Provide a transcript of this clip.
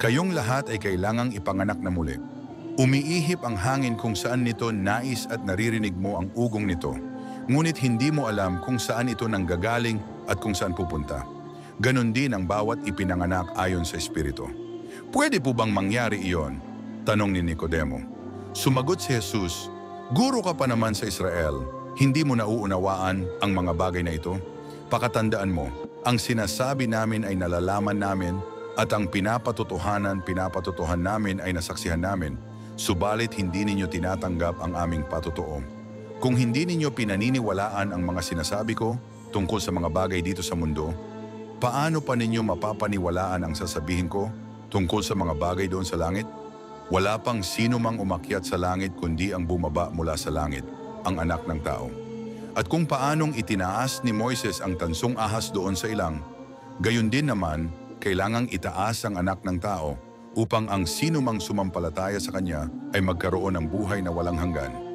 Kayong lahat ay kailangang ipanganak na muli. Umiihip ang hangin kung saan nito nais at naririnig mo ang ugong nito. Ngunit hindi mo alam kung saan ito nanggagaling at kung saan pupunta. Ganon din ang bawat ipinanganak ayon sa Espiritu. Pwede po bang mangyari iyon? Tanong ni Nicodemo. Sumagot si Jesus, Guro ka pa naman sa Israel, hindi mo nauunawaan ang mga bagay na ito? Pakatandaan mo, ang sinasabi namin ay nalalaman namin at ang pinapatotohanan namin ay nasaksihan namin, subalit hindi ninyo tinatanggap ang aming patotoo. Kung hindi ninyo pinaniniwalaan ang mga sinasabi ko tungkol sa mga bagay dito sa mundo, paano pa ninyo mapapaniwalaan ang sasabihin ko tungkol sa mga bagay doon sa langit? Wala pang sino mang umakyat sa langit kundi ang bumaba mula sa langit, ang Anak ng Tao. At kung paanong itinaas ni Moises ang tansong ahas doon sa ilang, gayon din naman, kailangang itaas ang Anak ng Tao upang ang sino mang sumampalataya sa Kanya ay magkaroon ng buhay na walang hanggan.